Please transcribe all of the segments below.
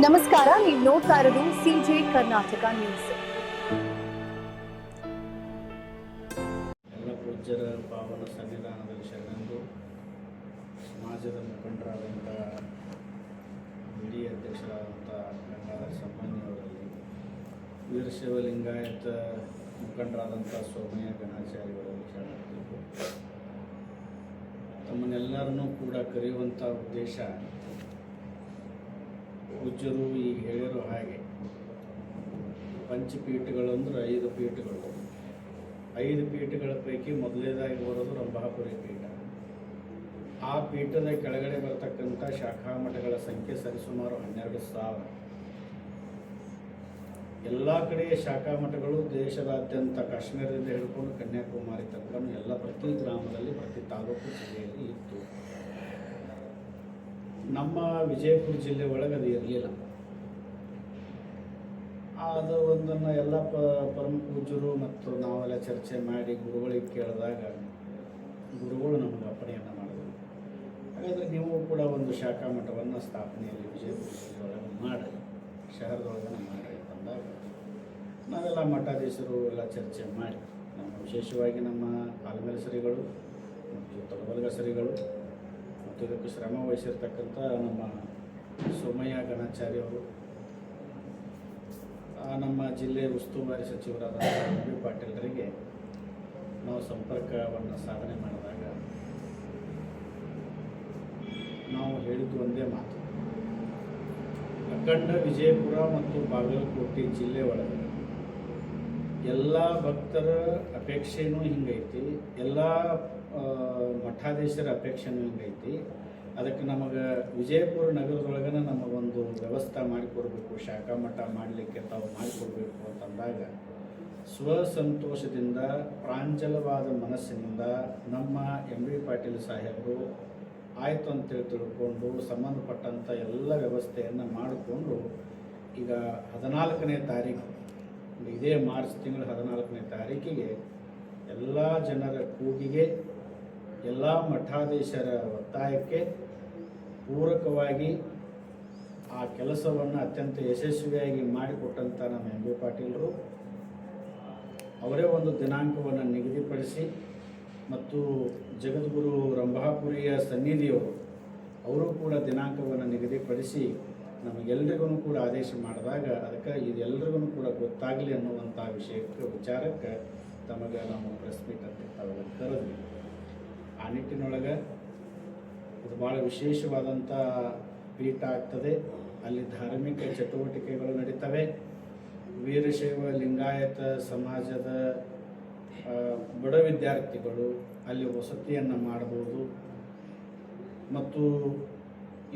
ನಮಸ್ಕಾರ, ನೀವು ನೋಡ್ತಾ ಇರೋದು ಸಿಜೆ ಕರ್ನಾಟಕ ನ್ಯೂಸ್. ಎಲ್ಲ ಪೂಜ್ಯರ ಪಾವನ ಸನ್ನಿಧಾನದಲ್ಲಿ ಶರಣರು, ಸಮಾಜದ ಮುಖಂಡರಾದಂಥ ಡಿ ಅಧ್ಯಕ್ಷರಾದಂಥ ಗಂಗಾಧರ ಸಂಪನ್ನಿಯವರಲ್ಲಿ, ವೀರಶೈವ ಲಿಂಗಾಯತ ಮುಖಂಡರಾದಂಥ ಸೋಮಯ್ಯ ಗಣಾಚಾರ್ಯವರಲ್ಲಿ ಶರಣರು, ತಮ್ಮನ್ನೆಲ್ಲರನ್ನೂ ಕೂಡ ಕರೆಯುವಂಥ ಉದ್ದೇಶ ಪೂಜ್ಯರು ಈಗ ಹೇಳಿರೋ ಹಾಗೆ ಪಂಚಪೀಠಗಳು ಅಂದ್ರೆ 5 ಪೀಠಗಳು. 5 ಪೀಠಗಳ ಪೈಕಿ ಮೊದಲನೇದಾಗಿ ಬರೋದು ರಂಭಾಪುರಿ ಪೀಠ. ಆ ಪೀಠದ ಕೆಳಗಡೆ ಬರತಕ್ಕಂಥ ಶಾಖಾ ಮಠಗಳ ಸಂಖ್ಯೆ ಸರಿಸುಮಾರು 12,000. ಎಲ್ಲ ಕಡೆ ಶಾಖಾ ಮಠಗಳು ದೇಶದಾದ್ಯಂತ ಕಾಶ್ಮೀರದಿಂದ ಹಿಡ್ಕೊಂಡು ಕನ್ಯಾಕುಮಾರಿ ತನಕ ಎಲ್ಲ ಪ್ರತಿ ಗ್ರಾಮದಲ್ಲಿ, ಪ್ರತಿ ತಾಲೂಕು ಜಿಲ್ಲೆಯಲ್ಲಿ ಇತ್ತು. ನಮ್ಮ ವಿಜಯಪುರ ಜಿಲ್ಲೆ ಒಳಗೆ ಅದು ಇರಲಿಲ್ಲ. ಅದು ಒಂದನ್ನು ಎಲ್ಲ ಪರಮ ಪೂಜ್ಯರು ಮತ್ತು ನಾವೆಲ್ಲ ಚರ್ಚೆ ಮಾಡಿ ಗುರುಗಳಿಗೆ ಕೇಳಿದಾಗ ಗುರುಗಳು ನಮಗೆ ಅಪ್ಪಣೆಯನ್ನು ಮಾಡಿದರು. ಹಾಗಾದರೆ ನೀವು ಕೂಡ ಒಂದು ಶಾಖಾ ಮಠವನ್ನು ಸ್ಥಾಪನೆಯಲ್ಲಿ ವಿಜಯಪುರ ಜಿಲ್ಲೆ ಒಳಗೆ ಮಾಡಿ, ಶಹರದೊಳಗೆ ಮಾಡಿ ಅಂದಾಗ ನಾವೆಲ್ಲ ಮಠಾಧೀಶರು ಎಲ್ಲ ಚರ್ಚೆ ಮಾಡಿ, ವಿಶೇಷವಾಗಿ ನಮ್ಮ ಆಲ್ಮೇಲ ಶ್ರೀಗಳು ಮತ್ತು ತೊಡಬಲ್ಗ ಶ್ರೀಗಳು ಮತ್ತು ಇದಕ್ಕೆ ಶ್ರಮ ವಹಿಸಿರ್ತಕ್ಕಂಥ ನಮ್ಮ ಸೋಮಯ್ಯ ಗಣಾಚಾರ್ಯವರು, ನಮ್ಮ ಜಿಲ್ಲೆ ಉಸ್ತುವಾರಿ ಸಚಿವರಾದ ಬಿ ಪಾಟೀಲರಿಗೆ ನಾವು ಸಂಪರ್ಕವನ್ನು ಸಾಧನೆ ಮಾಡಿದಾಗ ನಾವು ಹೇಳಿದ್ದು ಒಂದೇ ಮಾತು: ಅಖಂಡ ವಿಜಯಪುರ ಮತ್ತು ಬಾಗಲಕೋಟೆ ಜಿಲ್ಲೆ ಒಳಗೆ ಎಲ್ಲ ಭಕ್ತರ ಅಪೇಕ್ಷೆನೂ ಹಿಂಗೈತಿ, ಎಲ್ಲ ಮಠಾಧೀಶರ ಅಪೇಕ್ಷೆನೂ ಹಿಂಗೈತಿ. ಅದಕ್ಕೆ ನಮಗೆ ವಿಜಯಪುರ ನಗರದೊಳಗನ ನಮಗೊಂದು ವ್ಯವಸ್ಥೆ ಮಾಡಿಕೊಡ್ಬೇಕು, ಶಾಖಾ ಮಠ ಮಾಡಲಿಕ್ಕೆ ತಾವು ಮಾಡಿಕೊಡ್ಬೇಕು ಅಂತಂದಾಗ ಸ್ವಸಂತೋಷದಿಂದ, ಪ್ರಾಂಜಲವಾದ ಮನಸ್ಸಿನಿಂದ ನಮ್ಮ ಬಿ ಪಾಟೀಲ್ ಸಾಹೇಬರು ಆಯಿತು ಅಂತೇಳಿ ತಿಳ್ಕೊಂಡು ಸಂಬಂಧಪಟ್ಟಂಥ ಎಲ್ಲ ವ್ಯವಸ್ಥೆಯನ್ನು ಮಾಡಿಕೊಂಡು ಈಗ 14ನೇ ತಾರೀಕು, ಇದೇ ಮಾರ್ಚ್ ತಿಂಗಳ 14ನೇ ತಾರೀಕಿಗೆ ಎಲ್ಲ ಜನರ ಕೂಗಿಗೆ, ಎಲ್ಲ ಮಠಾಧೀಶರ ಒತ್ತಾಯಕ್ಕೆ ಪೂರಕವಾಗಿ ಆ ಕೆಲಸವನ್ನು ಅತ್ಯಂತ ಯಶಸ್ವಿಯಾಗಿ ಮಾಡಿಕೊಟ್ಟಂಥ ನಮ್ಮ ಬಿ ಪಾಟೀಲರು ಅವರೇ ಒಂದು ದಿನಾಂಕವನ್ನು ನಿಗದಿಪಡಿಸಿ, ಮತ್ತು ಜಗದ್ಗುರು ರಂಭಾಪುರಿಯ ಸನ್ನಿಧಿಯವರು ಅವರು ಕೂಡ ದಿನಾಂಕವನ್ನು ನಿಗದಿಪಡಿಸಿ ನಮಗೆಲ್ಲರಿಗೂ ಕೂಡ ಆದೇಶ ಮಾಡಿದಾಗ ಅದಕ್ಕೆ ಇದೆಲ್ಲರಿಗೂ ಕೂಡ ಗೊತ್ತಾಗಲಿ ಅನ್ನುವಂಥ ವಿಚಾರಕ್ಕೆ ತಮಗೆ ನಾವು ಪ್ರೆಸ್ ಮೀಟ್ ಅಂತ ತಾವೆಲ್ಲ ಕರೆದ್ವಿ. ಆ ನಿಟ್ಟಿನೊಳಗೆ ಇದು ಭಾಳ ವಿಶೇಷವಾದಂಥ ಪೀಠ ಆಗ್ತದೆ. ಅಲ್ಲಿ ಧಾರ್ಮಿಕ ಚಟುವಟಿಕೆಗಳು ನಡೀತವೆ. ವೀರಶೈವ ಲಿಂಗಾಯತ ಸಮಾಜದ ಬಡ ವಿದ್ಯಾರ್ಥಿಗಳು ಅಲ್ಲಿ ವಸತಿಯನ್ನು ಮಾಡ್ಬೋದು. ಮತ್ತು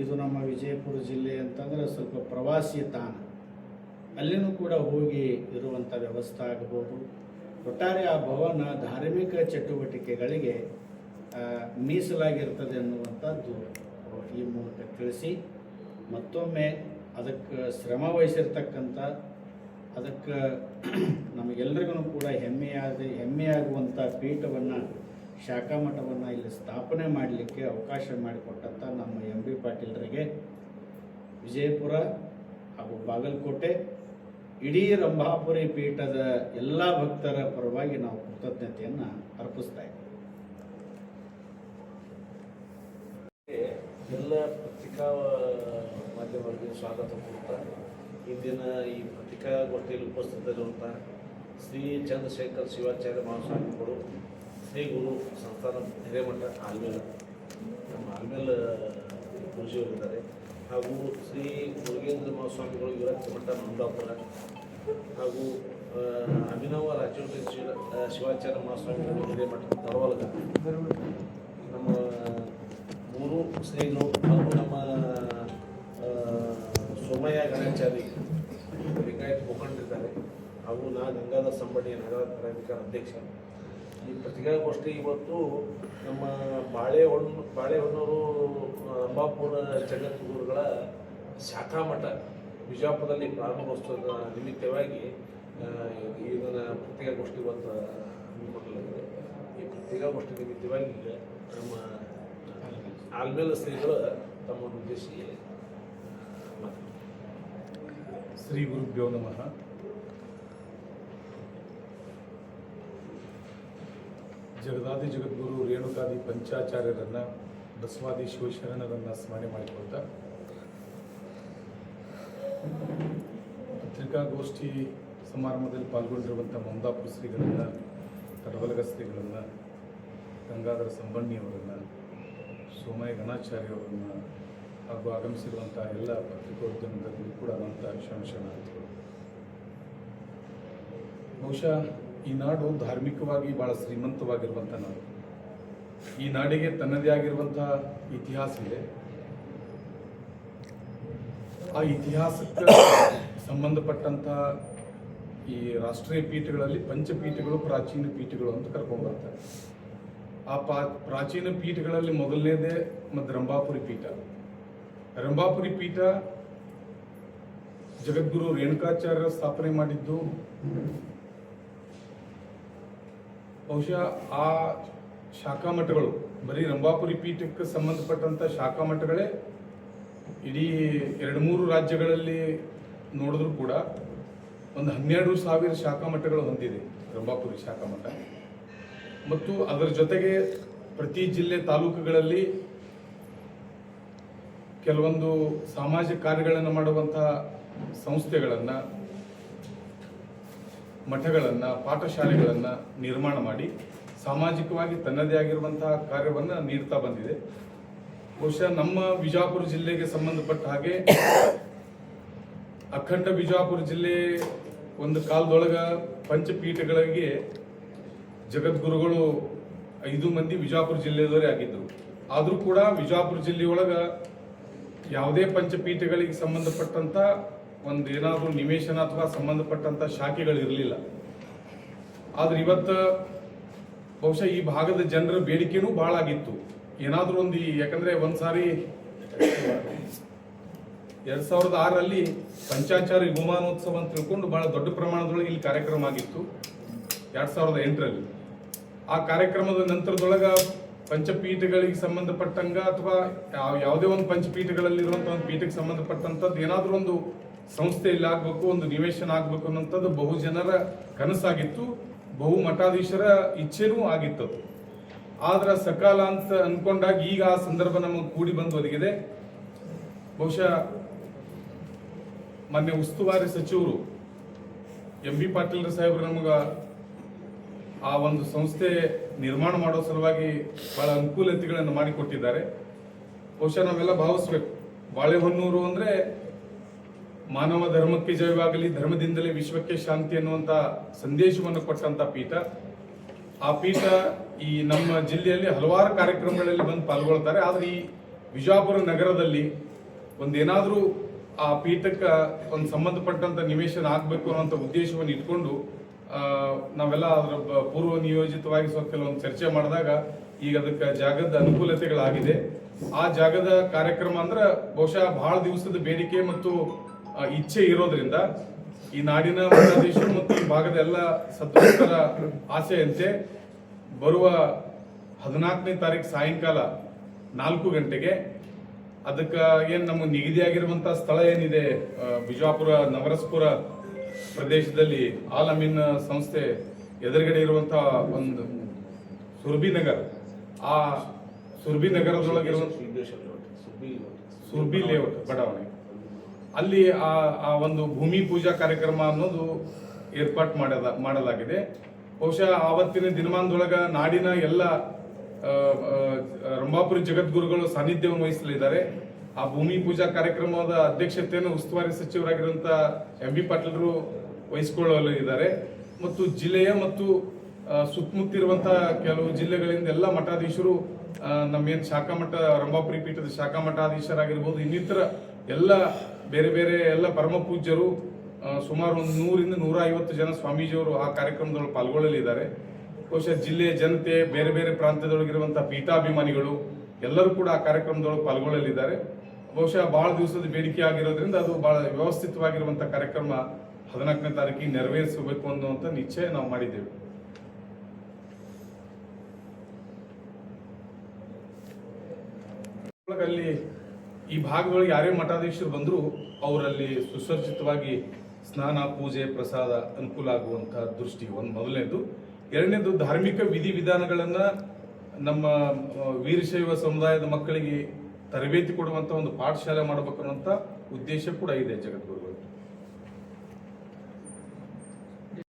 ಇದು ನಮ್ಮ ವಿಜಯಪುರ ಜಿಲ್ಲೆ ಅಂತಂದರೆ ಸ್ವಲ್ಪ ಪ್ರವಾಸಿ ತಾಣ, ಅಲ್ಲಿನೂ ಕೂಡ ಹೋಗಿ ಇರುವಂಥ ವ್ಯವಸ್ಥೆ ಆಗ್ಬೋದು. ಒಟ್ಟಾರೆ ಆ ಭವನ ಧಾರ್ಮಿಕ ಚಟುವಟಿಕೆಗಳಿಗೆ ಮೀಸಲಾಗಿರ್ತದೆ ಅನ್ನುವಂಥದ್ದು ಈ ಮೂಲಕ ತಿಳಿಸಿ, ಮತ್ತೊಮ್ಮೆ ಅದಕ್ಕೆ ಶ್ರಮ ವಹಿಸಿರ್ತಕ್ಕಂಥ, ಅದಕ್ಕೆ ನಮಗೆಲ್ಲರಿಗೂ ಕೂಡ ಹೆಮ್ಮೆಯಾಗುವಂಥ ಪೀಠವನ್ನು, ಶಾಖಾ ಮಠವನ್ನು ಇಲ್ಲಿ ಸ್ಥಾಪನೆ ಮಾಡಲಿಕ್ಕೆ ಅವಕಾಶ ಮಾಡಿಕೊಟ್ಟಂಥ ನಮ್ಮ ಬಿ ಪಾಟೀಲರಿಗೆ ವಿಜಯಪುರ ಹಾಗೂ ಬಾಗಲಕೋಟೆ ಇಡೀ ರಂಭಾಪುರಿ ಪೀಠದ ಎಲ್ಲ ಭಕ್ತರ ಪರವಾಗಿ ನಾವು ಕೃತಜ್ಞತೆಯನ್ನು ಅರ್ಪಿಸ್ತಾ ಇದ್ದೀವಿ. ಎಲ್ಲ ಪತ್ರಿಕಾ ಮಾಧ್ಯಮಗಳಿಗೆ ಸ್ವಾಗತ ಕೊಡ್ತಾ, ಇಂದಿನ ಈ ಪತ್ರಿಕಾಗೋಷ್ಠಿಯಲ್ಲಿ ಉಪಸ್ಥಿತರಿರುವಂಥ ಶ್ರೀ ಚಂದ್ರಶೇಖರ್ ಶಿವಾಚಾರ್ಯ ಮಹಾಸ್ವಾಮಿಗಳು, ಶ್ರೀ ಗುರು ಸಂಸ್ಥಾನ ಹಿರೇಮಠ ಆಲ್ಮೇಲ, ನಮ್ಮ ಆಲ್ಮೇಲ ಗುರುಜಿಯವರಿದ್ದಾರೆ, ಹಾಗೂ ಶ್ರೀ ಮುರುಗೇಂದ್ರ ಮಹಾಸ್ವಾಮಿಗಳು ವಿರಕ್ತ ಮಠ ನಂದಾಪುರ, ಹಾಗೂ ಅಭಿನವ ರಾಜೋಟಿ ಶಿವಾಚಾರ್ಯ ಮಹಾಸ್ವಾಮಿಗಳು ಹಿರೇಮಠ ತರವಲ್ಗ, ನಮ್ಮ 3 ಶ್ರೀಗಳು, ಹಾಗೂ ನಮ್ಮ ಸೋಮಯ್ಯ ಗಣಾಚಾರಿ ಲಿಂಗಾಯತ ಮುಖಂಡರಿದ್ದಾರೆ, ಹಾಗೂ ಗಂಗಾಧರ ಸಂಬಂಡಿ ನಗರ ಪ್ರಾಧಿಕಾರ ಅಧ್ಯಕ್ಷ. ಈ ಪತ್ರಿಕಾಗೋಷ್ಠಿ ಇವತ್ತು ನಮ್ಮ ಬಾಳೆಹೊನ್ನೂರು ರಂಭಾಪುರ ಜಗದ್ಗುರುಗಳ ಶಾಖಾ ಮಠ ಬಿಜಾಪುರದಲ್ಲಿ ಪ್ರಾರಂಭೋತ್ಸವದ ನಿಮಿತ್ತವಾಗಿ ಇದನ್ನು ಪತ್ರಿಕಾಗೋಷ್ಠಿ ಇವತ್ತು ಹಮ್ಮಿಕೊಳ್ಳಲಾಗಿದೆ. ಈ ಪತ್ರಿಕಾಗೋಷ್ಠಿ ನಿಮಿತ್ತವಾಗಿ ನಮ್ಮ ಆಲ್ಮೇಲ ಶ್ರೀಗಳು ತಮ್ಮನ್ನು ಉದ್ದೇಶಿಸಿ ಶ್ರೀ ಗುರುಭ್ಯೋ ನಮಃ. ಜಗದಾದಿ ಜಗದ್ಗುರು ರೇಣುಕಾದಿ ಪಂಚಾಚಾರ್ಯರನ್ನು, ಬಸವಾದಿ ಶಿವಶರಣರನ್ನು ಸ್ಮರಣೆ ಮಾಡಿಕೊಳ್ತಾ ಪತ್ರಿಕಾಗೋಷ್ಠಿ ಸಮಾರಂಭದಲ್ಲಿ ಪಾಲ್ಗೊಂಡಿರುವಂಥ ಮಮದಾಪುರ ಶ್ರೀಗಳನ್ನು, ಕಡಬಲಗ ಶ್ರೀಗಳನ್ನು, ಗಂಗಾಧರ ಸಂಬಣ್ಣಿಯವರನ್ನು, ಸೋಮಯ್ಯ ಗಣಾಚಾರ್ಯವರನ್ನು ಹಾಗೂ ಆಗಮಿಸಿರುವಂಥ ಎಲ್ಲ ಪತ್ರಿಕೋದ್ಯಮದಲ್ಲೂ ಕೂಡ ಅನಂತ ಶರಣಾರ್ಥಿಗಳು. ಬಹುಶಃ ಈ ನಾಡು ಧಾರ್ಮಿಕವಾಗಿ ಭಾಳ ಶ್ರೀಮಂತವಾಗಿರುವಂಥ ನಾಡು. ಈ ನಾಡಿಗೆ ತನ್ನದೇ ಆಗಿರುವಂಥ ಇತಿಹಾಸ ಇದೆ. ಆ ಇತಿಹಾಸಕ್ಕೆ ಸಂಬಂಧಪಟ್ಟಂಥ ಈ ರಾಷ್ಟ್ರೀಯ ಪೀಠಗಳಲ್ಲಿ ಪಂಚಪೀಠಗಳು, ಪ್ರಾಚೀನ ಪೀಠಗಳು ಅಂತ ಕರ್ಕೊಂಡ್ಬರ್ತಾರೆ. ಆ ಪ್ರಾಚೀನ ಪೀಠಗಳಲ್ಲಿ ಮೊದಲನೇದೇ ಮತ್ತು ರಂಭಾಪುರಿ ಪೀಠ. ರಂಭಾಪುರಿ ಪೀಠ ಜಗದ್ಗುರು ರೇಣುಕಾಚಾರ್ಯರ ಸ್ಥಾಪನೆ ಮಾಡಿದ್ದು. ಬಹುಶಃ ಆ ಶಾಖಾ ಮಠಗಳು, ಬರೀ ರಂಭಾಪುರಿ ಪೀಠಕ್ಕೆ ಸಂಬಂಧಪಟ್ಟಂಥ ಶಾಖಾ ಮಠಗಳೇ ಇಡೀ 2-3 ರಾಜ್ಯಗಳಲ್ಲಿ ನೋಡಿದ್ರೂ ಕೂಡ ಒಂದು 12,000 ಶಾಖಾ ಮಠಗಳು ಹೊಂದಿದೆ ರಂಭಾಪುರಿ ಶಾಖಾ ಮಠ. ಮತ್ತು ಅದರ ಜೊತೆಗೆ ಪ್ರತಿ ಜಿಲ್ಲೆ ತಾಲೂಕುಗಳಲ್ಲಿ ಕೆಲವೊಂದು ಸಾಮಾಜಿಕ ಕಾರ್ಯಗಳನ್ನು ಮಾಡುವಂಥ ಸಂಸ್ಥೆಗಳನ್ನು, ಮಠಗಳನ್ನು, ಪಾಠಶಾಲೆಗಳನ್ನು ನಿರ್ಮಾಣ ಮಾಡಿ ಸಾಮಾಜಿಕವಾಗಿ ತನ್ನದೇ ಆಗಿರುವಂತಹ ಕಾರ್ಯವನ್ನು ನೀಡ್ತಾ ಬಂದಿದೆ. ಬಹುಶಃ ನಮ್ಮ ವಿಜಾಪುರ ಜಿಲ್ಲೆಗೆ ಸಂಬಂಧಪಟ್ಟ ಹಾಗೆ ಅಖಂಡ ವಿಜಾಪುರ ಜಿಲ್ಲೆ ಒಂದು ಕಾಲದೊಳಗೆ ಪಂಚಪೀಠಗಳಿಗೆ ಜಗದ್ಗುರುಗಳು 5 ಮಂದಿ ವಿಜಾಪುರ ಜಿಲ್ಲೆಯವರೇ ಆಗಿದ್ದರು. ಆದರೂ ಕೂಡ ವಿಜಾಪುರ ಜಿಲ್ಲೆಯೊಳಗೆ ಯಾವುದೇ ಪಂಚಪೀಠಗಳಿಗೆ ಸಂಬಂಧಪಟ್ಟಂಥ ಒಂದು ಏನಾದರೂ ನಿವೇಶನ ಅಥವಾ ಸಂಬಂಧಪಟ್ಟಂಥ ಶಾಖೆಗಳು ಇರಲಿಲ್ಲ. ಆದ್ರೆ ಇವತ್ತು ಬಹುಶಃ ಈ ಭಾಗದ ಜನರ ಬೇಡಿಕೆನೂ ಭಾಳ ಆಗಿತ್ತು. ಏನಾದರೂ ಒಂದು, ಯಾಕಂದ್ರೆ ಒಂದ್ಸಾರಿ 2006ರಲ್ಲಿ ಪಂಚಾಚಾರ್ಯ ವಿಮಾನೋತ್ಸವ ಅಂತ ತಿಳ್ಕೊಂಡು ಬಹಳ ದೊಡ್ಡ ಪ್ರಮಾಣದೊಳಗೆ ಇಲ್ಲಿ ಕಾರ್ಯಕ್ರಮ ಆಗಿತ್ತು 2008ರಲ್ಲಿ. ಆ ಕಾರ್ಯಕ್ರಮದ ನಂತರದೊಳಗ ಪಂಚಪೀಠಗಳಿಗೆ ಸಂಬಂಧಪಟ್ಟಂಗ ಅಥವಾ ಯಾವುದೇ ಒಂದು ಪಂಚಪೀಠಗಳಲ್ಲಿರುವಂಥ ಒಂದು ಪೀಠಕ್ಕೆ ಸಂಬಂಧಪಟ್ಟಂಥದ್ದು ಏನಾದರೂ ಒಂದು ಸಂಸ್ಥೆ ಇಲ್ಲಿ ಆಗಬೇಕು, ಒಂದು ನಿವೇಶನ ಆಗಬೇಕು ಅನ್ನೋಂಥದ್ದು ಬಹು ಜನರ ಕನಸಾಗಿತ್ತು, ಬಹು ಮಠಾಧೀಶರ ಇಚ್ಛೆನೂ ಆಗಿತ್ತು. ಆದ್ರೆ ಸಕಾಲ ಅಂತ ಅನ್ಕೊಂಡಾಗ ಈಗ ಆ ಸಂದರ್ಭ ನಮಗೆ ಕೂಡಿ ಬಂದು ಒದಗಿದೆ. ಬಹುಶಃ ಮೊನ್ನೆ ಉಸ್ತುವಾರಿ ಸಚಿವರು ಎಂ ಬಿ ಪಾಟೀಲ್ ಸಾಹೇಬರು ನಮಗೆ ಆ ಒಂದು ಸಂಸ್ಥೆ ನಿರ್ಮಾಣ ಮಾಡೋ ಸಲುವಾಗಿ ಬಹಳ ಅನುಕೂಲತೆಗಳನ್ನು ಮಾಡಿಕೊಟ್ಟಿದ್ದಾರೆ. ಬಹುಶಃ ನಾವೆಲ್ಲ ಭಾವಿಸ್ಬೇಕು, ಬಾಳೆಹೊನ್ನೂರು ಅಂದ್ರೆ ಮಾನವ ಧರ್ಮಕ್ಕೆ ಜಯವಾಗಲಿ, ಧರ್ಮದಿಂದಲೇ ವಿಶ್ವಕ್ಕೆ ಶಾಂತಿ ಅನ್ನುವಂಥ ಸಂದೇಶವನ್ನು ಕೊಟ್ಟಂತ ಪೀಠ. ಆ ಪೀಠ ಈ ನಮ್ಮ ಜಿಲ್ಲೆಯಲ್ಲಿ ಹಲವಾರು ಕಾರ್ಯಕ್ರಮಗಳಲ್ಲಿ ಬಂದು ಪಾಲ್ಗೊಳ್ತಾರೆ. ಆದ್ರೆ ಈ ವಿಜಾಪುರ ನಗರದಲ್ಲಿ ಒಂದೇನಾದ್ರೂ ಆ ಪೀಠಕ್ಕೆ ಒಂದು ಸಂಬಂಧಪಟ್ಟಂತ ನಿವೇಶನ ಆಗ್ಬೇಕು ಅನ್ನೋಂಥ ಉದ್ದೇಶವನ್ನು ಇಟ್ಕೊಂಡು ನಾವೆಲ್ಲ ಅದರ ಪೂರ್ವ ನಿಯೋಜಿತವಾಗಿ ಕೆಲವೊಂದು ಚರ್ಚೆ ಮಾಡಿದಾಗ ಈಗ ಅದಕ್ಕೆ ಜಾಗದ ಅನುಕೂಲತೆಗಳಾಗಿದೆ. ಆ ಜಾಗದ ಕಾರ್ಯಕ್ರಮ ಅಂದ್ರೆ ಬಹುಶಃ ಬಹಳ ದಿವಸದ ಬೇಡಿಕೆ ಮತ್ತು ಇಚ್ಛೆ ಇರೋದ್ರಿಂದ ಈ ನಾಡಿನ ಮಠಾಧೀಶರು ಮತ್ತು ಈ ಭಾಗದ ಎಲ್ಲ ಸದ್ಭಕ್ತರ ಆಸೆಯಂತೆ ಬರುವ 14ನೇ ತಾರೀಕು ಸಾಯಂಕಾಲ 4 ಗಂಟೆಗೆ ಅದಕ್ಕೆ ಏನ್ ನಮ್ಮ ನಿಗದಿಯಾಗಿರುವಂತಹ ಸ್ಥಳ ಏನಿದೆ, ಬಿಜಾಪುರ ನವರಸಪುರ ಪ್ರದೇಶದಲ್ಲಿ ಆಲ್ ಅಮೀನ್ ಸಂಸ್ಥೆ ಎದುರುಗಡೆ ಇರುವಂತಹ ಒಂದು ಸುರ್ಬಿ ನಗರ್, ಆ ಸುರ್ಬಿ ನಗರದೊಳಗಿರುವಂತ ಸುರ್ಬಿ ಲೇಔಟ್ ಬಡಾವಣೆ, ಅಲ್ಲಿ ಆ ಒಂದು ಭೂಮಿ ಪೂಜಾ ಕಾರ್ಯಕ್ರಮ ಅನ್ನೋದು ಏರ್ಪಾಟ್ ಮಾಡಲಾಗಿದೆ. ಬಹುಶಃ ಆವತ್ತಿನ ದಿನಮಾನದೊಳಗ ನಾಡಿನ ಎಲ್ಲ ರಂಭಾಪುರಿ ಜಗದ್ಗುರುಗಳು ಸಾನ್ನಿಧ್ಯವನ್ನು ವಹಿಸಲಿದ್ದಾರೆ. ಆ ಭೂಮಿ ಪೂಜಾ ಕಾರ್ಯಕ್ರಮದ ಅಧ್ಯಕ್ಷತೆಯನ್ನು ಉಸ್ತುವಾರಿ ಸಚಿವರಾಗಿರುವಂತ ಎಂ ಬಿ ಪಾಟೀಲರು ವಹಿಸಿಕೊಳ್ಳಲಿದ್ದಾರೆ. ಮತ್ತು ಜಿಲ್ಲೆಯ ಮತ್ತು ಸುತ್ತಮುತ್ತಿರುವಂತಹ ಕೆಲವು ಜಿಲ್ಲೆಗಳಿಂದ ಎಲ್ಲ ಮಠಾಧೀಶರು, ನಮ್ಮೇನು ಶಾಖಾ ಮಠ ರಂಭಾಪುರಿ ಪೀಠದ ಶಾಖಾ ಮಠಾಧೀಶರಾಗಿರ್ಬೋದು, ಇನ್ನಿತರ ಎಲ್ಲ ಬೇರೆ ಬೇರೆ ಎಲ್ಲ ಪರಮ ಪೂಜ್ಯರು, ಸುಮಾರು 100ರಿಂದ 150 ಜನ ಸ್ವಾಮೀಜಿಯವರು ಆ ಕಾರ್ಯಕ್ರಮದೊಳಗೆ ಪಾಲ್ಗೊಳ್ಳಲಿದ್ದಾರೆ. ಬಹುಶಃ ಜಿಲ್ಲೆಯ ಜನತೆ, ಬೇರೆ ಬೇರೆ ಪ್ರಾಂತ್ಯದೊಳಗಿರುವಂತಹ ಪೀಠಾಭಿಮಾನಿಗಳು ಎಲ್ಲರೂ ಕೂಡ ಆ ಕಾರ್ಯಕ್ರಮದೊಳಗೆ ಪಾಲ್ಗೊಳ್ಳಲಿದ್ದಾರೆ. ಬಹುಶಃ ಬಹಳ ದಿವಸದ ಬೇಡಿಕೆ ಆಗಿರೋದ್ರಿಂದ ಅದು ಬಹಳ ವ್ಯವಸ್ಥಿತವಾಗಿರುವಂತಹ ಕಾರ್ಯಕ್ರಮ 14ನೇ ತಾರೀಕಿಗೆ ನೆರವೇರಿಸಬೇಕು ಅನ್ನುವಂಥ ನಿಶ್ಚಯ ನಾವು ಮಾಡಿದ್ದೇವೆ. ಅಲ್ಲಿ ಈ ಭಾಗದೊಳಗೆ ಯಾರೇ ಮಠಾಧೀಶರು ಬಂದರೂ ಅವರಲ್ಲಿ ಸುಸರ್ಜಿತವಾಗಿ ಸ್ನಾನ ಪೂಜೆ ಪ್ರಸಾದ ಅನುಕೂಲ ಆಗುವಂತಹ ದೃಷ್ಟಿ ಒಂದು ಮೊದಲನೇದು. ಎರಡನೇದು ಧಾರ್ಮಿಕ ವಿಧಿವಿಧಾನಗಳನ್ನ ನಮ್ಮ ವೀರಶೈವ ಸಮುದಾಯದ ಮಕ್ಕಳಿಗೆ ತರಬೇತಿ ಕೊಡುವಂತ ಒಂದು ಪಾಠಶಾಲೆ ಮಾಡಬೇಕು ಅನ್ನುವಂಥ ಉದ್ದೇಶ ಕೂಡ ಇದೆ ಜಗದ್ಗುರು.